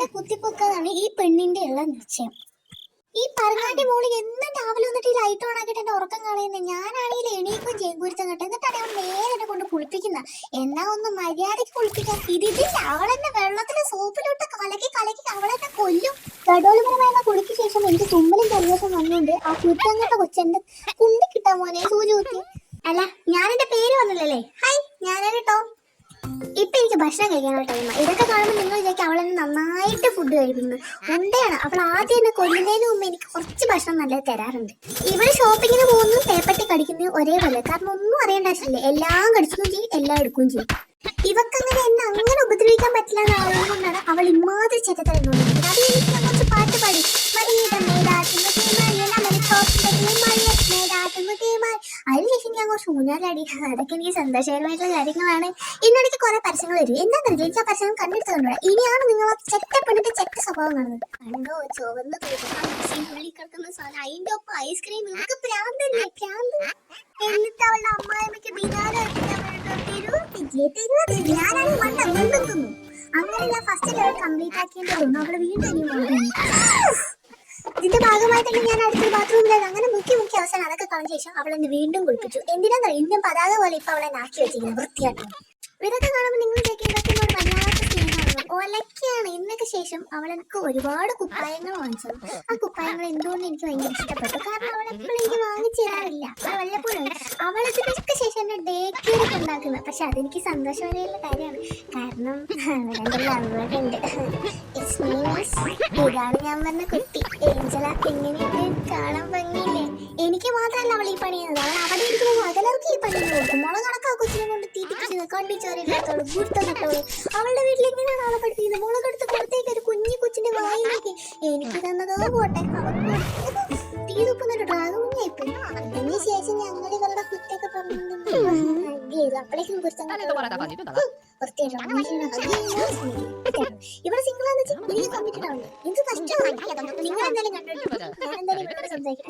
ഇവളെ കുത്തിപ്പൊക്കാതാണ് ഈ പെണ്ണിന്റെ ഉള്ള നിശ്ചയം. ഈ പറങ്ങാന്റെ മോളി എന്നും രാവിലെ വന്നിട്ട് ഈ ലൈറ്റ് ഓൺ ആക്കിയിട്ട് എന്റെ ഉറക്കം കളയുന്നത്. ഞാനാണെങ്കിൽ എണീക്കും ചെയ്യും കുരുത്തം കേട്ടോ. എന്നിട്ടാണ് അവൾ നേരെ എന്നെ കൊണ്ട് കുളിപ്പിക്കുന്ന. എന്നാ ഒന്ന് മര്യാദക്ക് കുളിപ്പിക്കാൻ ഇതില്ല. അവളെന്നെ വെള്ളത്തില് സോപ്പിലോട്ട് കലക്കി കലക്കി അവളെന്നെ കൊല്ലും. ഗഡോളിമരമായ കുളിക്ക് ശേഷം എനിക്ക് തുമ്മലും ജലദോഷം വന്നുകൊണ്ട് ആ കുരുത്തങ്ങത്തെ കൊച്ചെന്റെ കുണ്ടി കിട്ടാൻ മോനെ സൂചി കുത്തി. അല്ല ഞാൻ എന്റെ പേര് വന്നില്ലല്ലേ. ഹായ് ഞാനാണ് കേട്ടോ. ഇപ്പൊ എനിക്ക് ഭക്ഷണം കഴിക്കാനുള്ള ടൈമാണ്. ഇതൊക്കെ കാണുമ്പോൾ നിങ്ങൾ വിചാരിക്കും അവളെന്നെ നന്നായിട്ട് ഫുഡ് കഴിക്കുന്നത്. ഉണ്ടയാണ്. അവൾ ആദ്യം എന്നെ കൊല്ലുന്നതിന് മുമ്പ് എനിക്ക് കുറച്ച് ഭക്ഷണം നല്ലത് തരാറുണ്ട്. ഇവള് ഷോപ്പിങ്ങിന് പോകുന്നു പേപ്പട്ടി കടിക്കുന്നത് ഒരേപോലെ. കാരണം ഒന്നും അറിയേണ്ട ആവശ്യമില്ല. എല്ലാം കടിക്കുകയും ചെയ്യും എല്ലാം എടുക്കുകയും ചെയ്യും. ഇവക്കങ്ങനെ എന്നെ അങ്ങനെ ഉപദ്രവിക്കാൻ പറ്റില്ല എന്ന് ആളുകൊണ്ടാണ് അവൾ ഇമാതിരി ചെറ്റത്തരുന്നത്. അത് എനിക്ക് കുറച്ച് പാട്ട് പാടി അതിനുശേഷം ഞാൻ കുറച്ച് ഊഞ്ഞാലാടി. അതൊക്കെ എനിക്ക് സന്തോഷകരമായിട്ടുള്ള കാര്യങ്ങളാണ്. ഇന്നിടയ്ക്ക് കുറെ പരസ്യങ്ങൾ വരും. എന്താണെന്നറിയില്ല, എനിക്ക് ആ പരസ്യങ്ങൾ കണ്ടെടുത്ത് കണ്ടുകൂടാ. ഇനിയാണ് നിങ്ങൾ ചെറ്റപ്പെട്ടിട്ട് ചെറ്റ സ്വഭാവം കാണുന്നത്. കണ്ടോ ചുവന്ന് ഉള്ളി കിടക്കുന്ന സാധനം, അതിന്റെ ഒപ്പം ഐസ്ക്രീം. നിങ്ങൾക്ക് പ്രാന്തല്ലേ പ്രാന്ത്. എന്നിട്ട് അവളുടെ അമ്മായിമ്മയ്ക്ക് ഞാനാണ് മണ്ട വീണ്ടും തിന്നു. അങ്ങനെ ഞാൻ ഫസ്റ്റ് ലെവൽ കംപ്ലീറ്റ് ആക്കിയെന്ന് തോന്നുന്നു. അവള് വീണ്ടും ഇതിന്റെ ഭാഗമായിട്ടല്ലേ ഞാൻ അടുത്ത ബാത്റൂമിലായിരുന്നു. അങ്ങനെ മുക്കി അവസാനം അതൊക്കെ കളഞ്ഞ ശേഷം അവളെന്നെ വീണ്ടും കുളിപ്പിച്ചു. എന്തിനാ ഇന്ത്യൻ പതാക പോലെ ഇപ്പൊ അവളെ ആക്കി വെച്ചിരിക്കുന്നത് വൃത്തിയായിട്ട്. ഇതൊക്കെ കാണുമ്പോൾ നിങ്ങൾ എന്നോട് വല്ലാത്ത സ്നേഹമാണ്, ഒലക്കാണ്. ഇതിനൊക്കെ ശേഷം അവളെനിക്ക് ഒരുപാട് കുപ്പായങ്ങൾ വാങ്ങിച്ചു. ആ കുപ്പായങ്ങൾ എന്തുകൊണ്ട് എനിക്ക് ഭയങ്കര ഇഷ്ടപ്പെട്ടു. കാരണം അവളെപ്പോഴും എനിക്ക് വാങ്ങിച്ചു തരാറില്ല. വല്ലപ്പോഴും അവളിതിനൊക്കെ ശേഷം എന്നെ ഡേ കെയർ ഉണ്ടാക്കുന്നത്. പക്ഷെ അതെനിക്ക് സന്തോഷമുള്ള കാര്യമാണ്. കാരണം ഉണ്ട്. ഇതാണ് ഞാൻ പറഞ്ഞ കുട്ടി ഏഞ്ചല. എങ്ങനെയൊക്കെ കാണാൻ ഭംഗിയില്ലേ. എനിക്ക് മാത്രമല്ല അവൾ ഈ പണി ചെയ്യുന്നത്. അവൾ അവിടെ ഇരിക്കുന്ന മകലർക്ക് ഈ പണി കൊടുക്കും. മുള കണക്കാ കൊച്ചിനെ കൊണ്ട് തീറ്റിപ്പിച്ചത്. കണ്ടിച്ചോറില്ലാത്തോളൂ ഗുരുത്തം കിട്ടോളൂ. അവളുടെ വീട്ടിൽ എങ്ങനെയാണ് അവളെ പഠിപ്പിക്കുന്നത്. മുളകെടുത്ത് പുറത്തേക്ക് ഒരു കുഞ്ഞി കൊച്ചിന്റെ വായിലേക്ക് എനിക്ക് തന്നതോ പോട്ടെ. തീ തുപ്പുന്നൊരു ഡ്രാഗൺ കുഞ്ഞായിപ്പോയി. അതിന് ശേഷം ഞങ്ങൾ ഇവരുടെ കുറ്റൊക്കെ പറഞ്ഞു അപ്പോഴേക്കും കുരുത്തം ഇവിടെ സിംഗിൾ ആണെന്ന് വെച്ചാൽ എനിക്ക് കമ്മിറ്റഡ് ആണ്. എനിക്ക് കഷ്ടമാണ്. നിങ്ങൾ എന്തായാലും കണ്ടിട്ടുണ്ട്. ഞാൻ എന്തായാലും ഇവിടെ സംസാരിക്കാം.